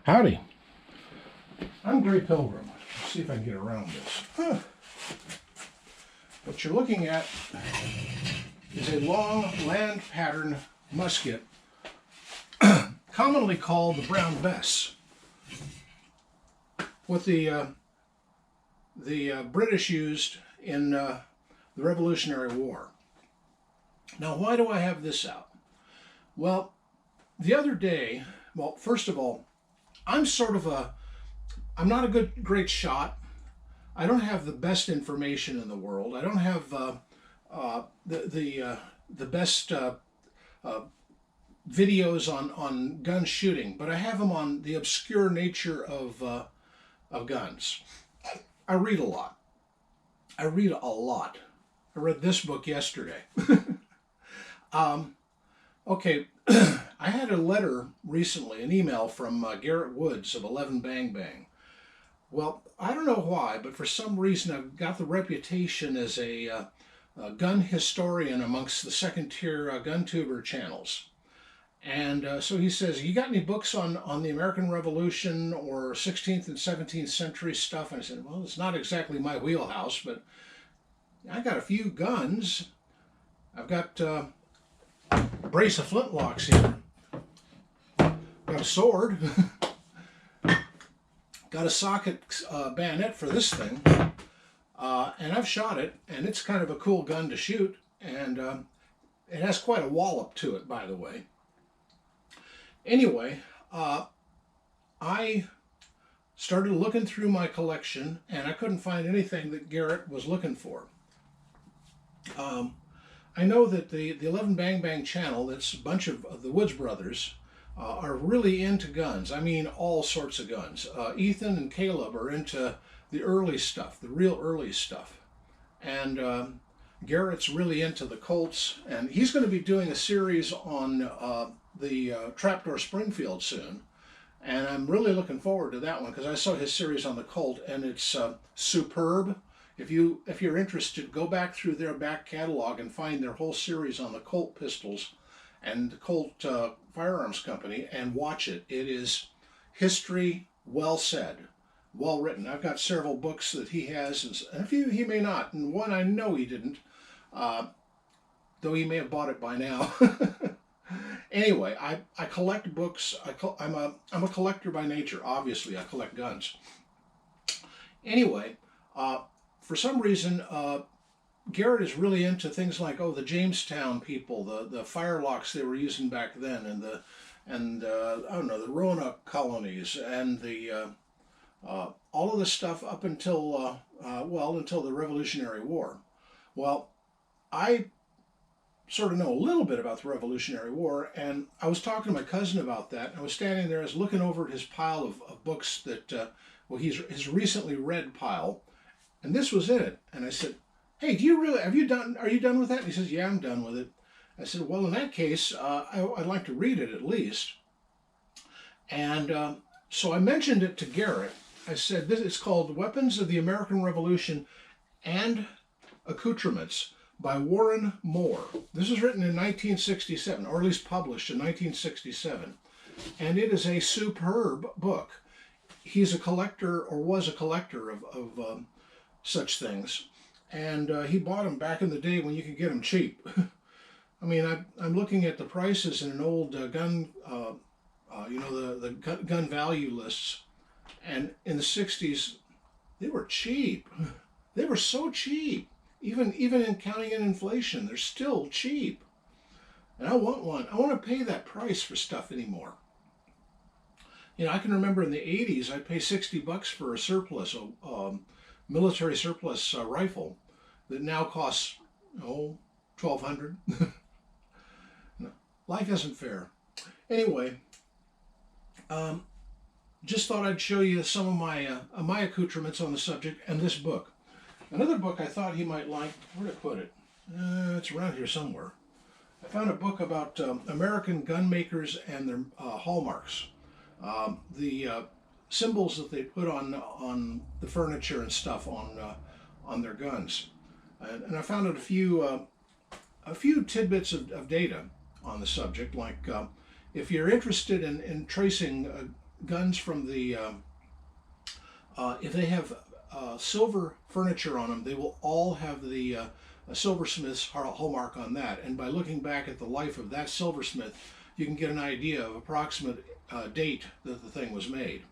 Howdy. I'm Gray Pilgrim. Let's see if I can get around this. What you're looking at is a long land pattern musket, commonly called the Brown Bess. What the British used in the Revolutionary War. Now, why do I have this out? Well, the other day, well, first of all, I'm not a great shot. I don't have the best information in the world. I don't have the best videos on gun shooting, but I have them on the obscure nature of guns. I read a lot. I read this book yesterday. Okay, I had a letter recently, an email from Garrett Woods of 11 Bang Bang. Well, I don't know why, but for some reason I've got the reputation as a gun historian amongst the second-tier gun tuber channels. And so he says, you got any books on the American Revolution or 16th and 17th century stuff? And I said, well, it's not exactly my wheelhouse, but I got a few guns. I've got a brace of flintlocks here. Got a sword. Got a socket bayonet for this thing. And I've shot it, and it's kind of a cool gun to shoot. And it has quite a wallop to it, by the way. Anyway, I started looking through my collection, and I couldn't find anything that Garrett was looking for. I know that the 11 Bang Bang channel, that's a bunch of the Woods brothers, are really into guns. I mean, all sorts of guns. Ethan and Caleb are into the early stuff, the real early stuff. And Garrett's really into the Colts, and he's going to be doing a series on the Trapdoor Springfield soon. And I'm really looking forward to that one because I saw his series on the Colt, and it's superb. If you're interested, go back through their back catalog and find their whole series on the Colt pistols and the Colt Firearms Company and watch it. It is history well said, well written. I've got several books that he has, and a few he may not, and one I know he didn't, though he may have bought it by now. Anyway, I collect books. I'm a collector by nature. Obviously, I collect guns. Anyway, for some reason, Garrett is really into things like, the Jamestown people, the firelocks they were using back then, and I don't know, the Roanoke colonies, and the all of this stuff up until until the Revolutionary War. Well, I sort of know a little bit about the Revolutionary War, and I was talking to my cousin about that. And I was standing there, I was looking over at his pile of books that his recently read pile. And this was in it. And I said, hey, are you done with that? And he says, yeah, I'm done with it. I said, well, in that case, I'd like to read it at least. And so I mentioned it to Garrett. I said, this is called Weapons of the American Revolution and Accoutrements by Warren Moore. This was written in 1967, or at least published in 1967. And it is a superb book. He's a collector, or was a collector of such things, and he bought them back in the day when you could get them cheap. I mean, I'm looking at the prices in an old gun, the gun value lists, and in the 60s, they were cheap. They were so cheap, even in counting in inflation, they're still cheap. And I want one. I want to pay that price for stuff anymore. You know, I can remember in the 80s, I'd pay $60 for a surplus, military surplus rifle that now costs $1,200. No, life isn't fair. Anyway, just thought I'd show you some of my accoutrements on the subject and this book. Another book I thought he might like. Where'd I put it? It's around here somewhere. I found a book about American gun makers and their hallmarks. The symbols that they put on the furniture and stuff on their guns, and I found out a few tidbits of data on the subject. Like if you're interested in tracing guns from the if they have silver furniture on them, they will all have the silversmith's hallmark on that. And by looking back at the life of that silversmith, you can get an idea of approximate date that the thing was made.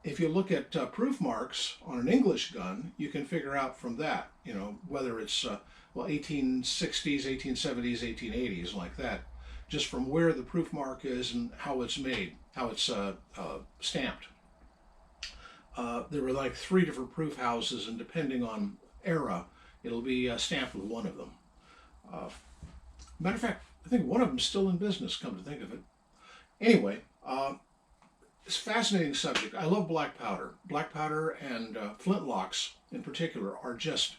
If you look at proof marks on an English gun, you can figure out from that, you know, whether it's well, 1860s, 1870s, 1880s, like that, just from where the proof mark is and how it's made, how it's stamped. There were like 3 different proof houses, and depending on era, it'll be stamped with one of them. Matter of fact, I think one of them's still in business, come to think of it. Anyway, it's a fascinating subject. I love black powder. Black powder and flintlocks in particular are just,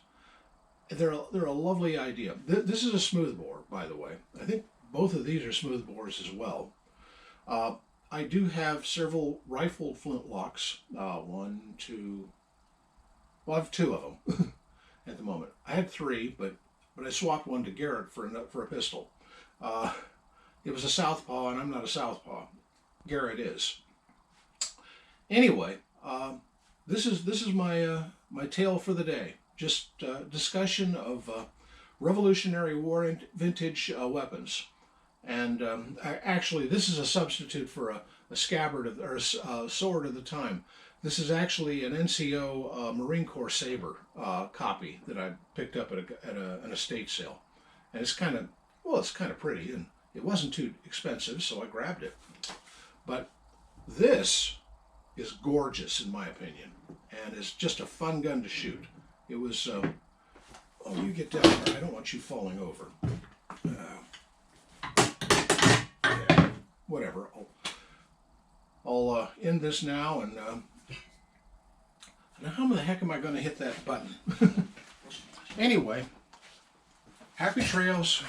they're a lovely idea. This is a smoothbore, by the way. I think both of these are smoothbores as well. I do have several rifled flintlocks. One, two, well, I have 2 of them at the moment. I had 3, but I swapped one to Garrett for a pistol. It was a southpaw, and I'm not a southpaw. Garrett is. Anyway, this is my my tale for the day. Just discussion of Revolutionary War vintage weapons. And actually, this is a substitute for a scabbard or a sword of the time. This is actually an NCO Marine Corps saber copy that I picked up at an estate sale, and it's kind of pretty, and it wasn't too expensive, so I grabbed it. But this is gorgeous in my opinion, and it's just a fun gun to shoot. It was. Oh, you get down there! I don't want you falling over. Yeah, whatever. I'll end this now, and now how the heck am I going to hit that button? Anyway, happy trails.